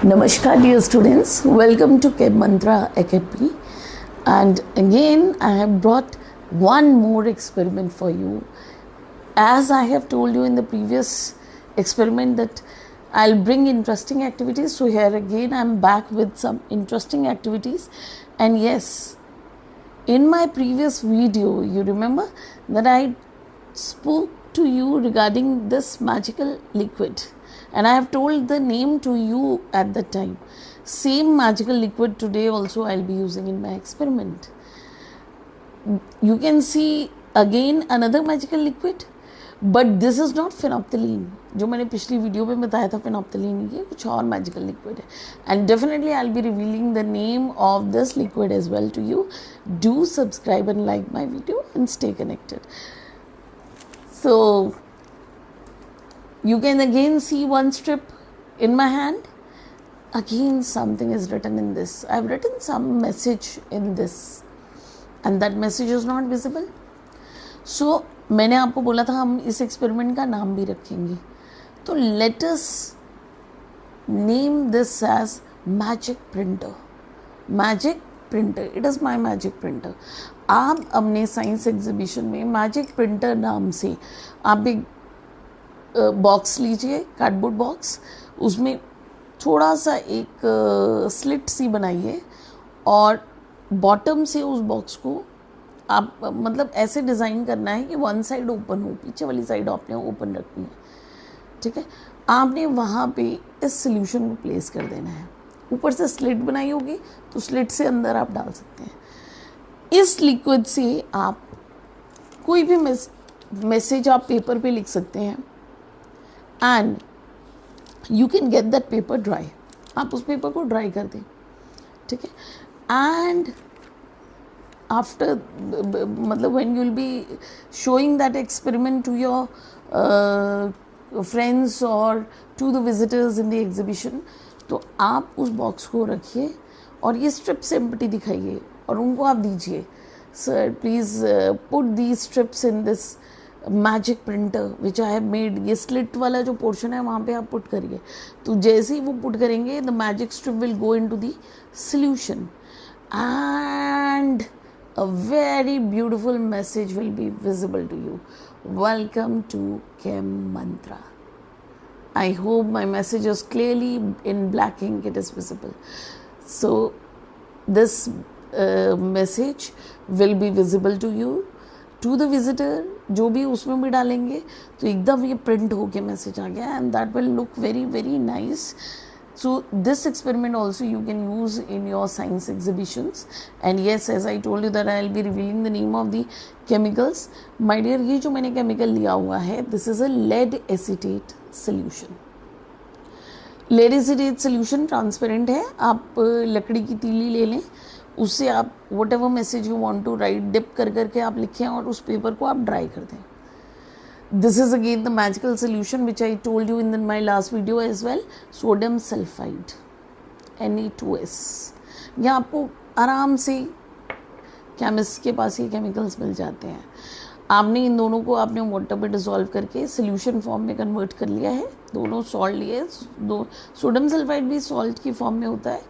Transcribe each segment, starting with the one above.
Namaskar dear students, welcome to Chem Mantra Academy, and again I have brought one more experiment for you. As I have told you in the previous experiment that I'll bring interesting activities, so here again I'm back with some interesting activities. And yes, in my previous video you remember that I spoke to you regarding this magical liquid, and I have told the name to you at the time. Same magical liquid today also I'll be using in my experiment. You can see again another magical liquid, but this is not phenolphthalein. जो मैंने पिछली video में बताया था phenolphthalein, ये कुछ और magical liquid है. And definitely I'll be revealing the name of this liquid as well to you. Do subscribe and like my video and stay connected. So you can again see one strip in my hand. Again something is written in this. I've written some message in this and that message is not visible. So मैंने आपको बोला था हम इस experiment का नाम भी रखेंगे. तो let us name this as magic printer. Magic printer. It is my magic printer. आप अपने साइंस एग्जीबिशन में मैजिक प्रिंटर नाम से आप एक बॉक्स लीजिए, कार्डबोर्ड बॉक्स, उसमें थोड़ा सा एक स्लिट सी बनाइए और बॉटम से उस बॉक्स को आप मतलब ऐसे डिज़ाइन करना है कि वन साइड ओपन हो, पीछे वाली साइड आपने ओपन रखनी है. ठीक है, आपने वहाँ पे इस सोल्यूशन को प्लेस कर देना है. ऊपर से स्लिट बनाई होगी तो स्लिट से अंदर आप डाल सकते हैं. इस लिक्विड से आप कोई भी मैसेज आप पेपर पे लिख सकते हैं and you can get that paper dry. आप उस पेपर को ड्राई कर दें. ठीक है, एंड आफ्टर मतलब when you will be showing that experiment to your friends और to the visitors in the exhibition, तो आप उस बॉक्स को रखिए और ये स्ट्रिप्स एम्प्टी दिखाइए और उनको आप दीजिए, sir please put the strips in this magic printer which I have made. ये स्लिट वाला जो पोर्शन है वहाँ पे आप पुट करिए. तो जैसे ही वो पुट करेंगे the magic strip will go into the solution and a very beautiful message will be visible to you. Welcome to Chem Mantra. I hope my message is clearly in black ink, it is visible. So this message will be visible to you, to the visitor. जो भी उसमें भी डालेंगे तो एकदम ये print होके message आ गया and that will look very very nice. So this experiment also you can use in your science exhibitions. And yes, as I told you that I'll be revealing the name of the chemicals. My dear, ये जो मैंने chemical लिया हुआ है, this is a lead acetate solution. Lead acetate solution transparent है. आप लकड़ी की तीली ले लें, उससे आप whatever message you want to write dip कर करके आप लिखें और उस पेपर को आप ड्राई कर दें. This is again the magical solution which I told you in my last video as well. Sodium sulfide Na2S. यहाँ आपको आराम से केमिस्ट के पास ये केमिकल्स मिल जाते हैं. आपने इन दोनों को आपने वाटर में डिसॉल्व करके सोल्यूशन फॉर्म में कन्वर्ट कर लिया है. दोनों सॉल्ट लिए, दो सोडियम सल्फाइड भी सॉल्ट की फॉर्म में होता है.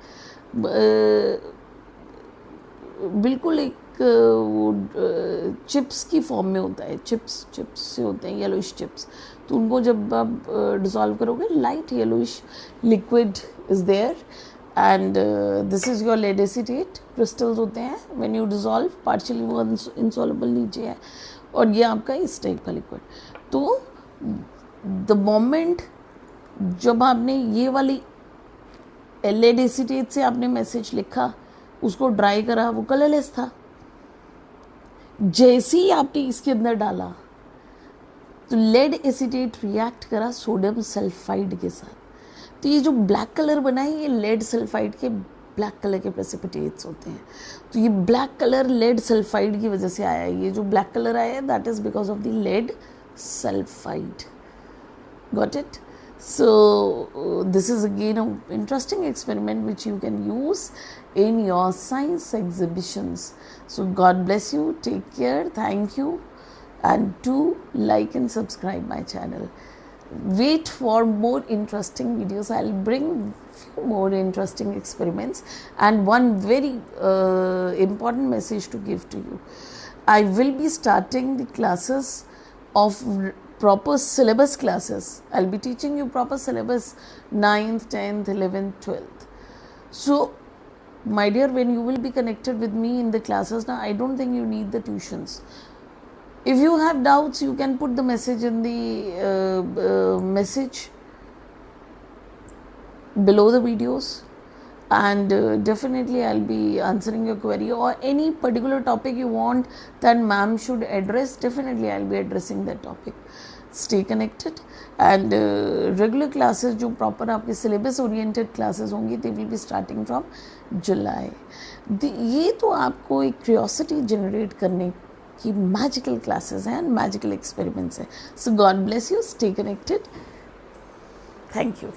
बिल्कुल एक चिप्स की फॉर्म में होता है. चिप्स से होते हैं, येलोइश चिप्स. तो उनको जब आप डिसॉल्व करोगे light yellowish liquid is there and this is your lead acetate. Crystals होते हैं व्हेन यू डिसॉल्व, पार्शियली वो इनसॉल्युबल नीचे है और ये आपका इस टाइप का लिक्विड. तो द मोमेंट जब आपने ये वाली लेड एसीटेट से आपने मैसेज लिखा, उसको ड्राई करा, वो कलरलेस था. जैसे ही आपने इसके अंदर डाला तो लेड एसीटेट रिएक्ट करा सोडियम सल्फाइड के साथ. तो ये जो ब्लैक कलर बना है ये लेड सल्फाइड के ब्लैक कलर के प्रेसिपिटेट्स होते हैं. तो ये ब्लैक कलर लेड सल्फाइड की वजह से आया है. ये जो ब्लैक कलर आया है that is because of the lead sulphide. Got it? So this is again an interesting experiment which you can use in your science exhibitions. So God bless you, take care, thank you, and do like and subscribe my channel. wait for more interesting videos. I'll bring few more interesting experiments, and one very important message to give to you. I will be starting the classes of proper syllabus classes. I'll be teaching you proper syllabus 9th, 10th, 11th, 12th. So my dear, when you will be connected with me in the classes now, I don't think you need the tuitions. If you have doubts, you can put the message in the message below the videos, and definitely I'll be answering your query, or any particular topic you want that ma'am should address. Definitely I'll be addressing that topic. Stay connected, and regular classes जो proper आपके syllabus oriented classes होंगी, they will be starting from July. ये तो आपको एक curiosity generate करने की magical classes हैं and magical experiments हैं. So God bless you. Stay connected. Thank you.